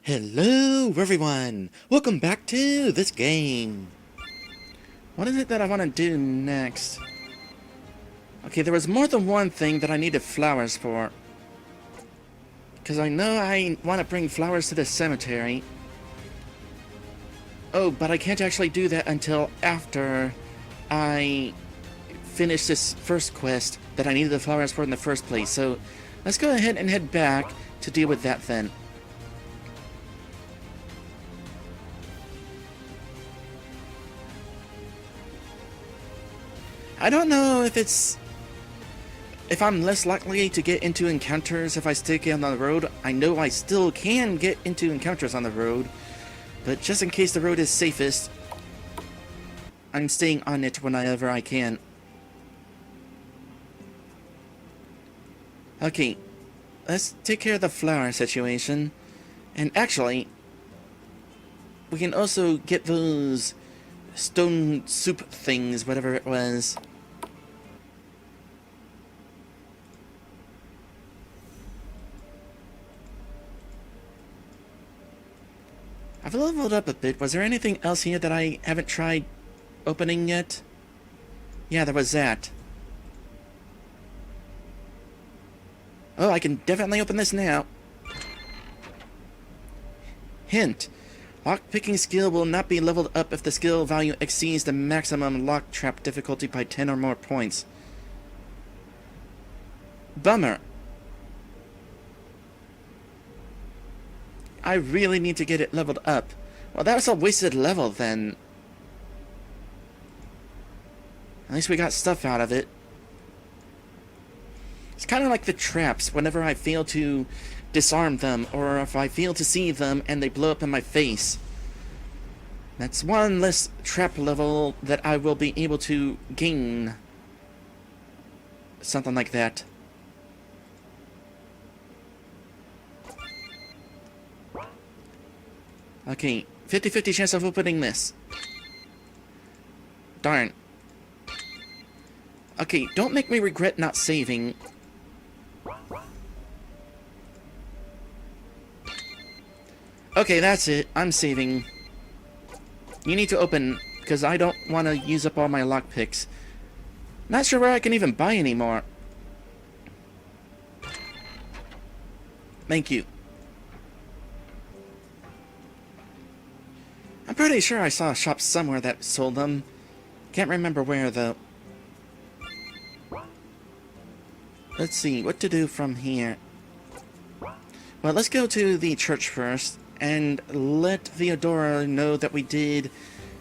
Hello everyone! Welcome back to this game! What is it that I want to do next? Okay, there was more than one thing that I needed flowers for. Because I know I want to bring flowers to the cemetery. Oh, but I can't actually do that until after I finish this first quest that I needed the flowers for in the first place. So, let's go ahead and head back to deal with that then. I don't know if I'm less likely to get into encounters if I stick on the road. I know I still can get into encounters on the road, but just in case the road is safest, I'm staying on it whenever I can. Okay, let's take care of the flower situation. And actually, we can also get those stone soup things, whatever it was. I've leveled up a bit. Was there anything else here that I haven't tried opening yet? Yeah, there was that. Oh, I can definitely open this now. Hint. Lock-picking skill will not be leveled up if the skill value exceeds the maximum lock trap difficulty by 10 or more points. Bummer. I really need to get it leveled up. Well, that was a wasted level then. At least we got stuff out of it. It's kind of like the traps whenever I fail to disarm them, or if I fail to see them and they blow up in my face. That's one less trap level that I will be able to gain. Something like that. Okay, 50-50 chance of opening this. Darn. Okay, don't make me regret not saving. Okay, that's it. I'm saving. You need to open, because I don't want to use up all my lockpicks. Not sure where I can even buy anymore. Thank you. I'm pretty sure I saw a shop somewhere that sold them. Can't remember where, though. Let's see, what to do from here. Well, let's go to the church first, and let Theodora know that we did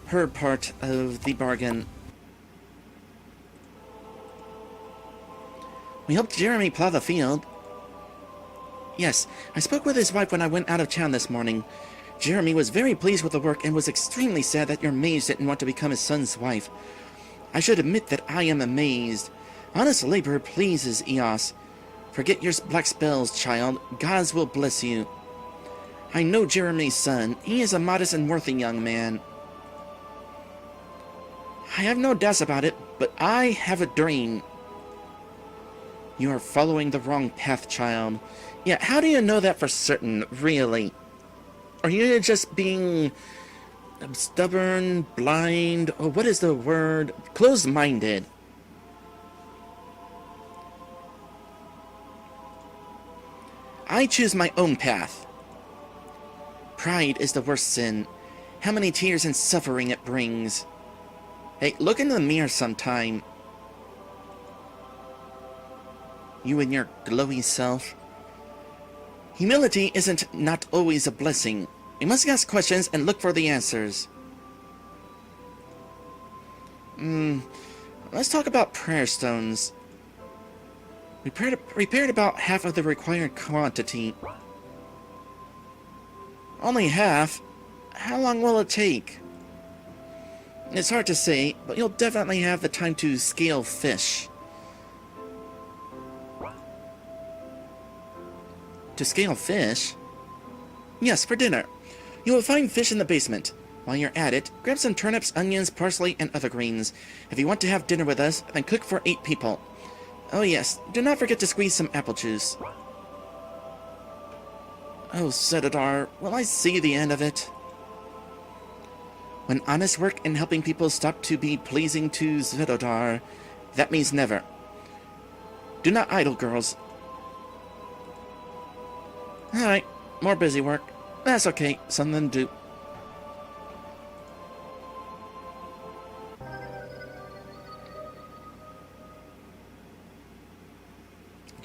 her part of the bargain. We helped Jeremy plow the field. Yes, I spoke with his wife when I went out of town this morning. Jeremy was very pleased with the work and was extremely sad that your mage didn't want to become his son's wife. I should admit that I am amazed. Honest labor pleases Eos. Forget your black spells, child. Gods will bless you. I know Jeremy's son. He is a modest and worthy young man. I have no doubts about it, but I have a dream. You are following the wrong path, child. Yeah, how do you know that for certain, really? Are you just being stubborn, blind, or what is the word? Closed-minded. I choose my own path. Pride is the worst sin. How many tears and suffering it brings. Hey, look in the mirror sometime. You and your glowy self. Humility isn't not always a blessing. We must ask questions and look for the answers. Let's talk about prayer stones. We prepared about half of the required quantity. Only half? How long will it take? It's hard to say, but you'll definitely have the time to scale fish. To scale fish? Yes, for dinner. You will find fish in the basement. While you're at it, grab some turnips, onions, parsley, and other greens. If you want to have dinner with us, then cook for 8 people. Oh yes, do not forget to squeeze some apple juice. Oh, Cetadar, will I see the end of it? When honest work in helping people stop to be pleasing to Zvedodar, that means never. Do not idle, girls. Alright, more busy work. That's okay, something to do.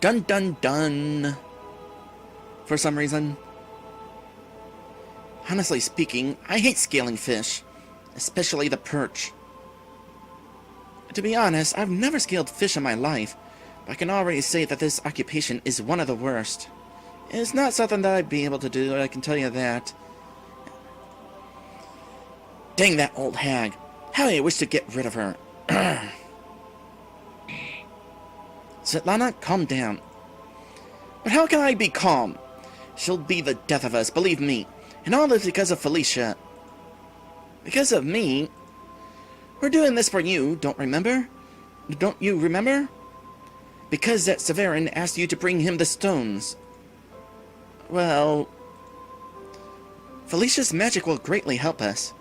Dun dun dun. For some reason. Honestly speaking, I hate scaling fish. Especially the perch. To be honest, I've never scaled fish in my life, but I can already say that this occupation is one of the worst. It's not something that I'd be able to do, I can tell you that. Dang that old hag. How I wish to get rid of her. Svetlana, calm down. But how can I be calm? She'll be the death of us, believe me. And all this because of Felicia. Because of me? We're doing this for you, don't you remember? Because that Severin asked you to bring him the stones. Well... Felicia's magic will greatly help us.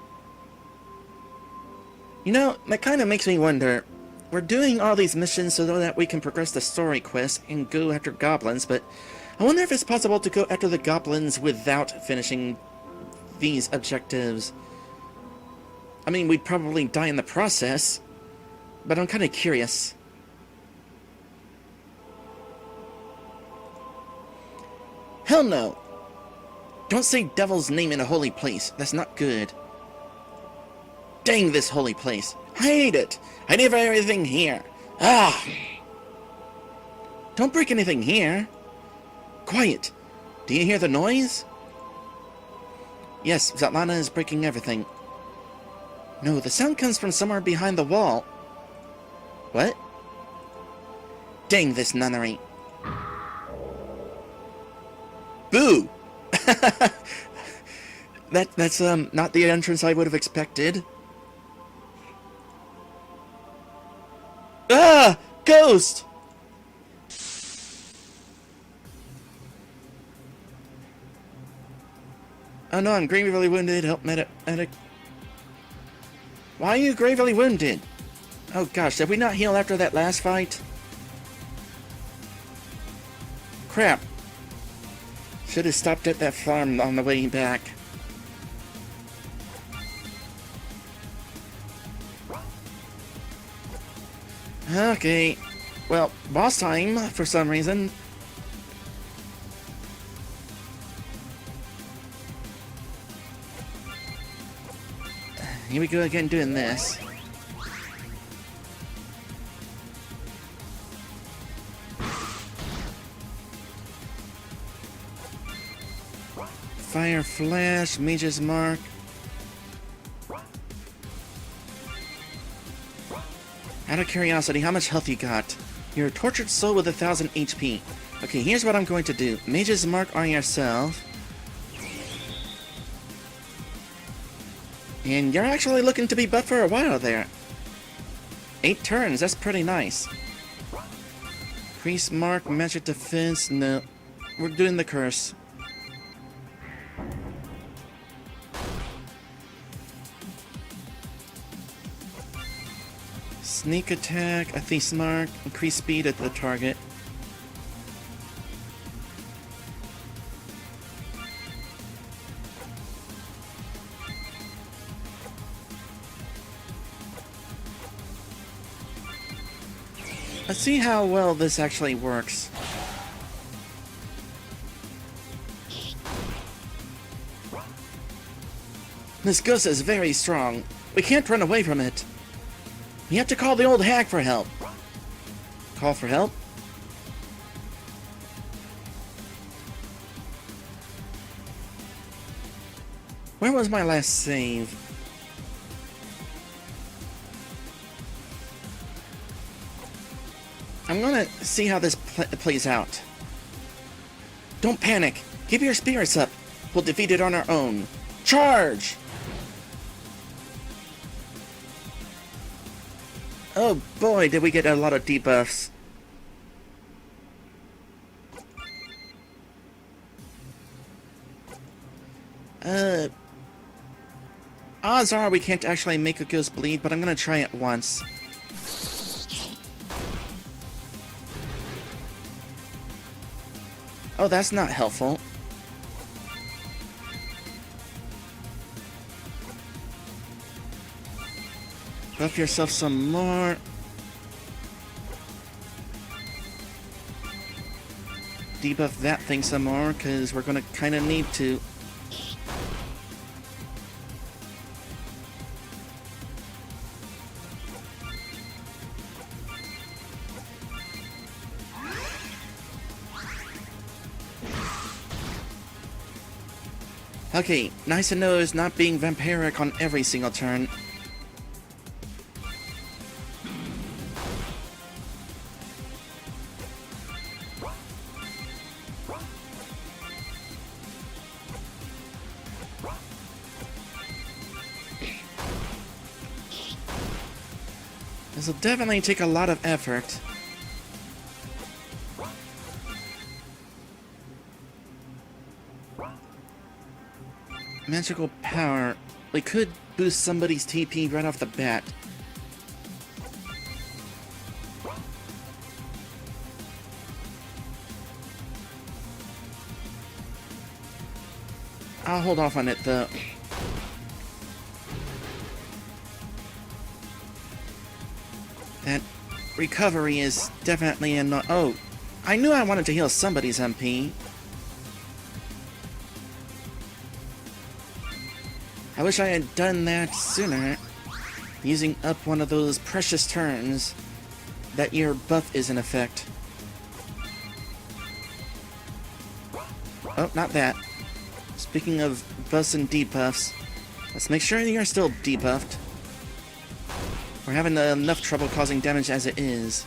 You know, that kind of makes me wonder. We're doing all these missions so that we can progress the story quest and go after goblins, but I wonder if it's possible to go after the goblins without finishing these objectives. I mean, we'd probably die in the process, but I'm kind of curious. Hell no! Don't say devil's name in a holy place. That's not good. Dang this holy place. I hate it. I need everything here. Ah! Don't break anything here. Quiet. Do you hear the noise? Yes, Svetlana is breaking everything. No, the sound comes from somewhere behind the wall. What? Dang this nunnery. Boo! That's not the entrance I would have expected. Ah! Ghost! Oh no, I'm gravely wounded. Help medic. Why are you gravely wounded? Oh gosh, did we not heal after that last fight? Crap. Should have stopped at that farm on the way back. Okay. Well, boss time, for some reason. Here we go again doing this. Fire Flash, Mage's Mark. Out of curiosity, how much health you got? You're a tortured soul with 1000 HP. Okay, here's what I'm going to do. Mage's Mark on yourself. And you're actually looking to be buffed for a while there. 8 turns, that's pretty nice. Priest Mark, Magic Defense, no. We're doing the curse. Sneak attack, a Thief's Mark, increase speed at the target. Let's see how well this actually works. This ghost is very strong. We can't run away from it. We have to call the old hag for help. Call for help? Where was my last save? I'm gonna see how this plays out. Don't panic. Keep your spirits up. We'll defeat it on our own. Charge! Oh boy, did we get a lot of debuffs. Odds are we can't actually make a ghost bleed, but I'm gonna try it once. Oh, that's not helpful. Buff yourself some more. Debuff that thing some more, because we're gonna kinda need to. Okay, nice to know it's not being vampiric on every single turn. This will definitely take a lot of effort. Magical power. We could boost somebody's TP right off the bat. I'll hold off on it though. That recovery is definitely oh, I knew I wanted to heal somebody's MP. I wish I had done that sooner, using up one of those precious turns that your buff is in effect. Oh, not that. Speaking of buffs and debuffs, let's make sure you're still debuffed. We're having enough trouble causing damage as it is.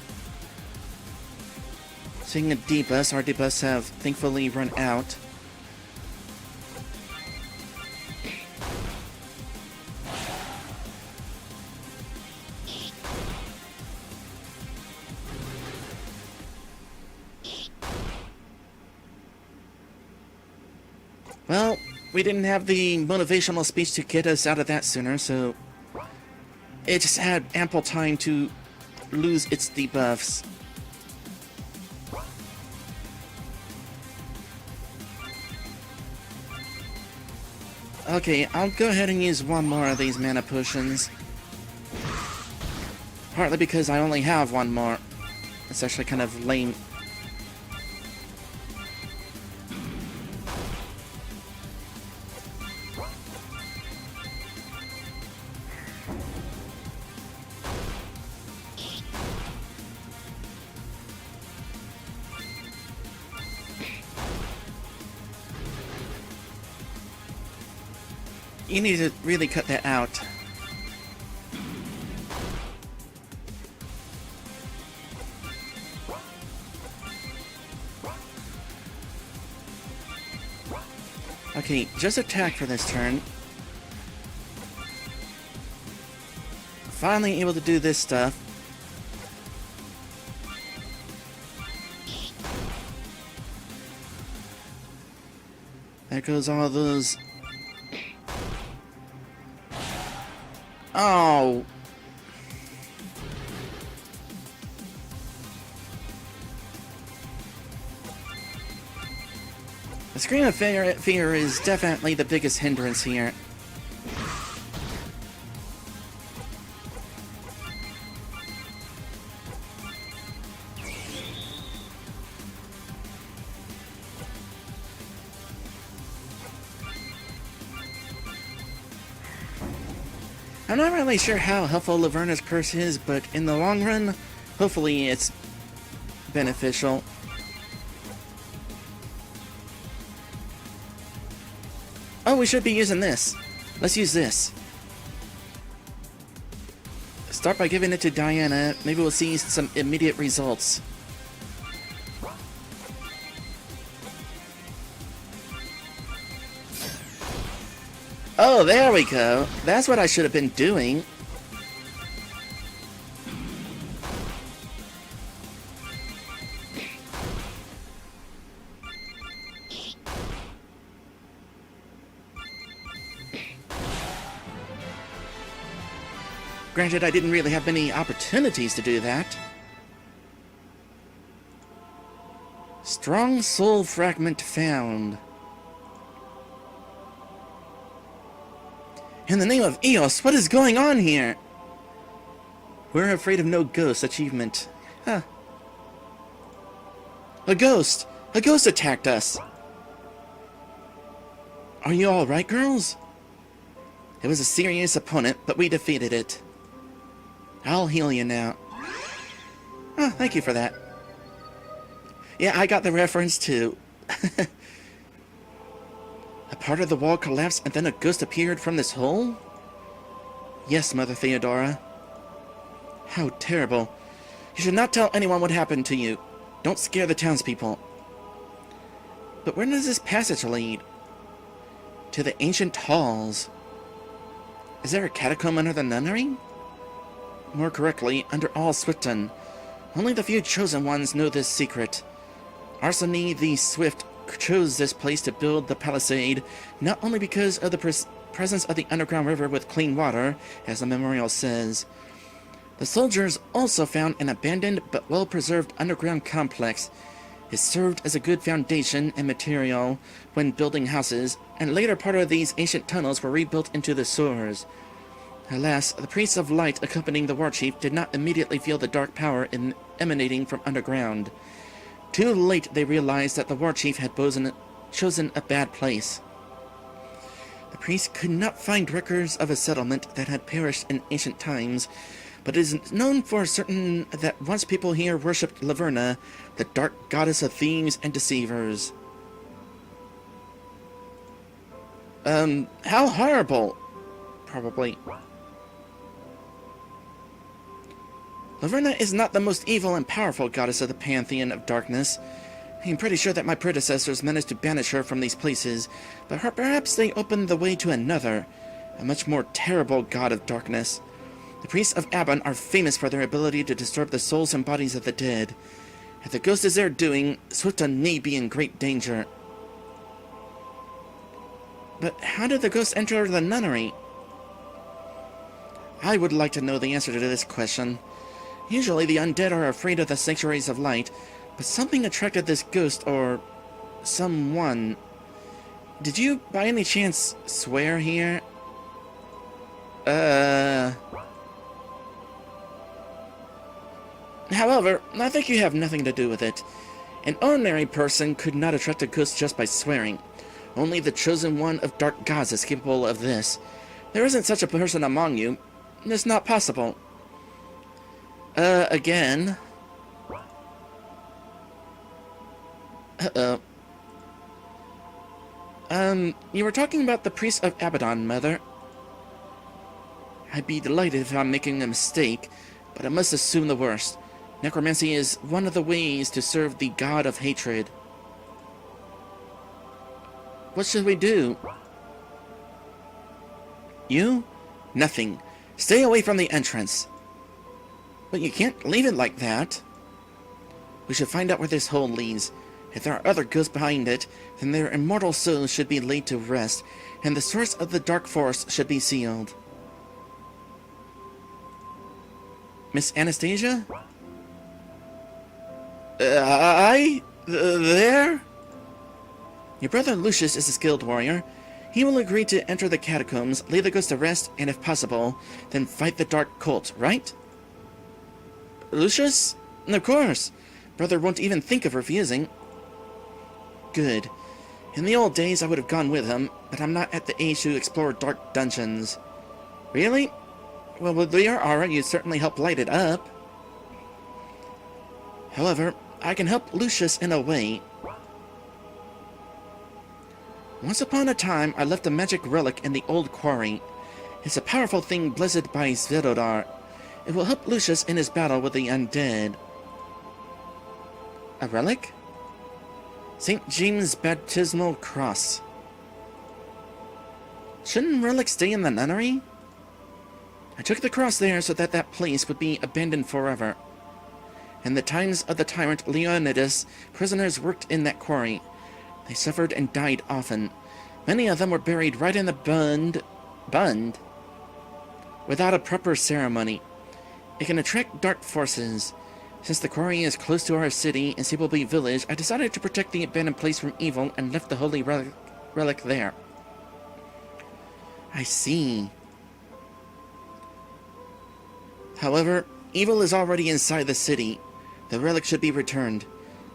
Speaking of debuffs, our debuffs have thankfully run out. Well, we didn't have the motivational speech to get us out of that sooner, so it just had ample time to lose its debuffs. Okay, I'll go ahead and use one more of these mana potions. Partly because I only have one more. It's actually kind of lame. You need to really cut that out. Okay, just attack for this turn. Finally able to do this stuff. There goes all those. Oh. The Scream of Fear is definitely the biggest hindrance here. I'm not really sure how helpful Laverna's curse is, but in the long run, hopefully it's beneficial. Oh, we should be using this. Let's use this. Start by giving it to Diana. Maybe we'll see some immediate results. Oh, there we go. That's what I should have been doing. Granted, I didn't really have many opportunities to do that. Strong soul fragment found. In the name of Eos, what is going on here? We're afraid of no ghost achievement. Huh. A ghost! A ghost attacked us! Are you alright, girls? It was a serious opponent, but we defeated it. I'll heal you now. Oh, thank you for that. Yeah, I got the reference too. A part of the wall collapsed and then a ghost appeared from this hole? Yes, Mother Theodora. How terrible. You should not tell anyone what happened to you. Don't scare the townspeople. But where does this passage lead? To the ancient halls. Is there a catacomb under the nunnery? More correctly, under all Swifton. Only the few chosen ones know this secret. Arsene the Swift chose this place to build the palisade, not only because of the presence of the underground river with clean water, as the memorial says. The soldiers also found an abandoned but well-preserved underground complex. It served as a good foundation and material when building houses, and later part of these ancient tunnels were rebuilt into the sewers. Alas, the priests of light accompanying the war chief did not immediately feel the dark power emanating from underground. Too late they realized that the war chief had chosen a bad place. The priests could not find records of a settlement that had perished in ancient times, but it is known for certain that once people here worshipped Laverna, the dark goddess of thieves and deceivers. How horrible! Probably. Laverna is not the most evil and powerful goddess of the pantheon of darkness. I'm pretty sure that my predecessors managed to banish her from these places, but perhaps they opened the way to another, a much more terrible god of darkness. The priests of Aban are famous for their ability to disturb the souls and bodies of the dead. If the ghost is their doing, Swifton need be in great danger. But how did the ghost enter the nunnery? I would like to know the answer to this question. Usually the undead are afraid of the sanctuaries of light, but something attracted this ghost or someone. Did you, by any chance, swear here? However, I think you have nothing to do with it. An ordinary person could not attract a ghost just by swearing. Only the chosen one of dark gods is capable of this. There isn't such a person among you. It's not possible. Again. Uh-oh. You were talking about the priest of Abaddon, Mother. I'd be delighted if I'm making a mistake, but I must assume the worst. Necromancy is one of the ways to serve the god of hatred. What should we do? You? Nothing. Stay away from the entrance. But you can't leave it like that. We should find out where this hole leads. If there are other ghosts behind it, then their immortal souls should be laid to rest, and the source of the dark force should be sealed. Miss Anastasia? There? Your brother Lucius is a skilled warrior. He will agree to enter the catacombs, lay the ghost to rest, and if possible, then fight the dark cult, right? Lucius? Of course. Brother won't even think of refusing. Good. In the old days I would have gone with him, but I'm not at the age to explore dark dungeons. Really? Well, with your aura, you'd certainly help light it up. However, I can help Lucius in a way. Once upon a time, I left a magic relic in the old quarry. It's a powerful thing blessed by Svedodar. It will help Lucius in his battle with the undead. A relic? St. James' baptismal cross. Shouldn't relics stay in the nunnery? I took the cross there so that that place would be abandoned forever. In the times of the tyrant Leonidas, prisoners worked in that quarry. They suffered and died often. Many of them were buried right in the without a proper ceremony. It can attract dark forces. Since the quarry is close to our city and Sablebeat Village, I decided to protect the abandoned place from evil and left the holy relic there. I see. However, evil is already inside the city. The relic should be returned.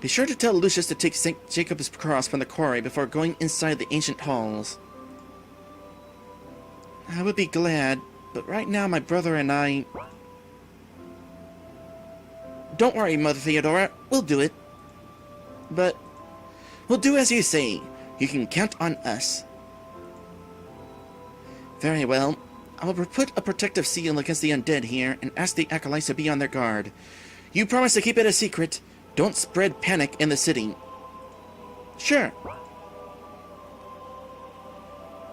Be sure to tell Lucius to take St. Jacob's cross from the quarry before going inside the ancient halls. I would be glad, but right now my brother and I... Don't worry, Mother Theodora. We'll do it. But we'll do as you say. You can count on us. Very well. I will put a protective seal against the undead here and ask the acolytes to be on their guard. You promise to keep it a secret. Don't spread panic in the city. Sure.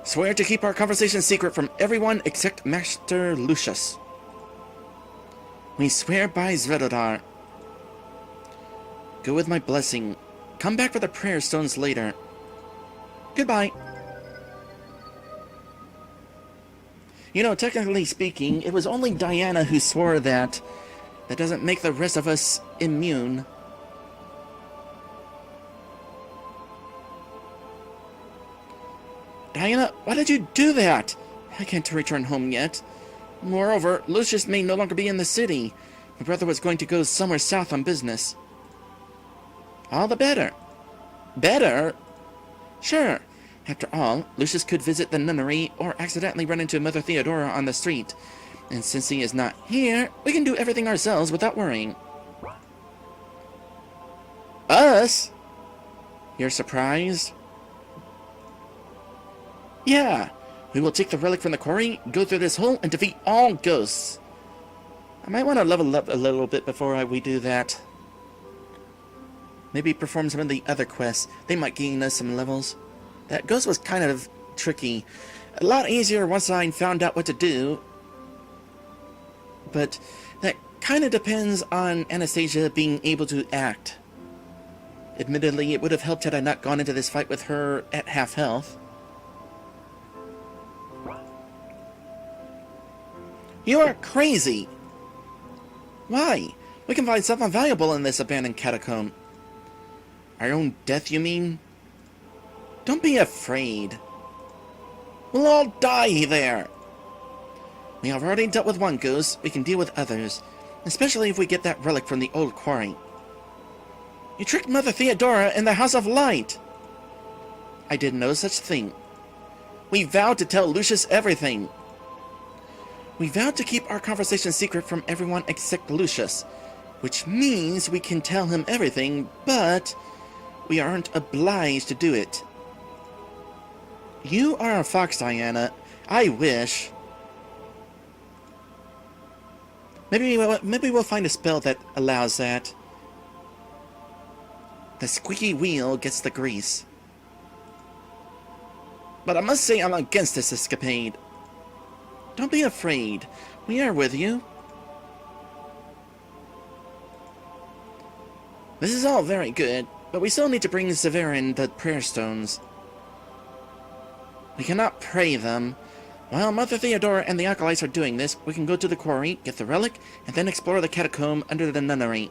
Swear to keep our conversation secret from everyone except Master Lucius. We swear by Zvedodar. Go with my blessing. Come back for the prayer stones later. Goodbye. You know, technically speaking, it was only Diana who swore that. That doesn't make the rest of us immune. Diana, why did you do that? I can't return home yet. Moreover, Lucius may no longer be in the city. My brother was going to go somewhere south on business. All the better. Better? Sure. After all, Lucius could visit the nunnery or accidentally run into Mother Theodora on the street. And since he is not here, we can do everything ourselves without worrying. Us? You're surprised? Yeah. We will take the relic from the quarry, go through this hole, and defeat all ghosts. I might want to level up a little bit before we do that. Maybe perform some of the other quests. They might gain us some levels. That ghost was kind of tricky. A lot easier once I found out what to do. But that kind of depends on Anastasia being able to act. Admittedly, it would have helped had I not gone into this fight with her at half health. You are crazy! Why? We can find something valuable in this abandoned catacomb. Our own death, you mean? Don't be afraid. We'll all die there. We have already dealt with one ghost. We can deal with others. Especially if we get that relic from the old quarry. You tricked Mother Theodora in the House of Light. I did no such thing. We vowed to tell Lucius everything. We vowed to keep our conversation secret from everyone except Lucius. Which means we can tell him everything, but we aren't obliged to do it. You are a fox, Diana. I wish. Maybe we'll find a spell that allows that. The squeaky wheel gets the grease. But I must say I'm against this escapade. Don't be afraid. We are with you. This is all very good, but we still need to bring Severin the prayer stones. We cannot pray them. While Mother Theodora and the acolytes are doing this, we can go to the quarry, get the relic, and then explore the catacomb under the nunnery.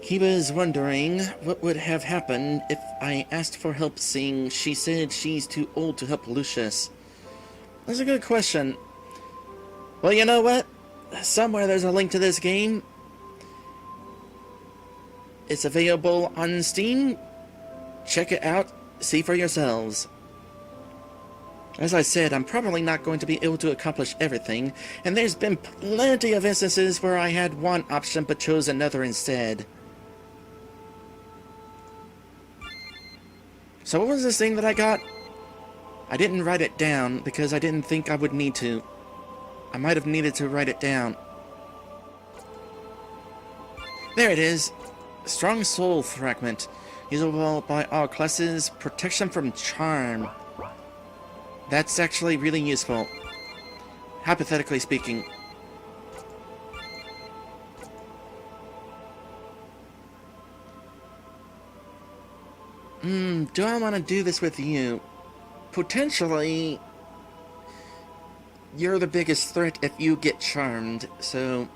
Kiba's wondering what would have happened if I asked for help, seeing she said she's too old to help Lucius. That's a good question. Well, you know what? Somewhere there's a link to this game. It's available on Steam. Check it out. See for yourselves. As I said, I'm probably not going to be able to accomplish everything, and there's been plenty of instances where I had one option but chose another instead. So what was this thing that I got? I didn't write it down because I didn't think I would need to. I might have needed to write it down. There it is. Strong Soul Fragment. Usable by all classes. Protection from Charm. That's actually really useful. Hypothetically speaking. Do I want to do this with you? potentially, you're the biggest threat if you get charmed, so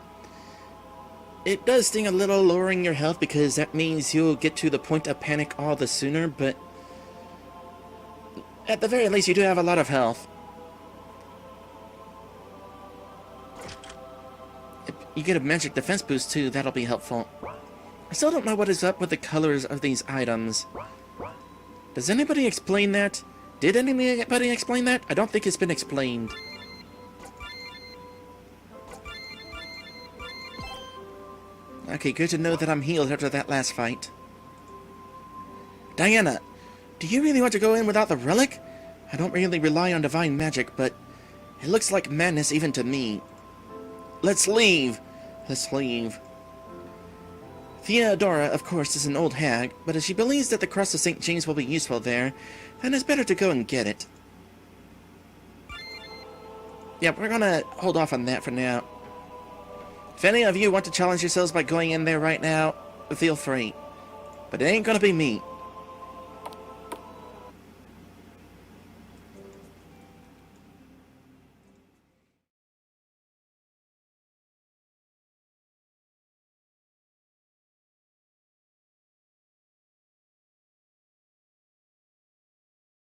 it does sting a little lowering your health because that means you'll get to the point of panic all the sooner, but at the very least you do have a lot of health. If you get a magic defense boost too, that'll be helpful. I still don't know what is up with the colors of these items. Does anybody explain that? Did anybody explain that? I don't think it's been explained. Okay, good to know that I'm healed after that last fight. Diana, do you really want to go in without the relic? I don't really rely on divine magic, but it looks like madness even to me. Let's leave. Let's leave. Theodora, of course, is an old hag, but if she believes that the Cross of St. James will be useful there, then it's better to go and get it. Yeah, we're gonna hold off on that for now. If any of you want to challenge yourselves by going in there right now, feel free. But it ain't gonna be me.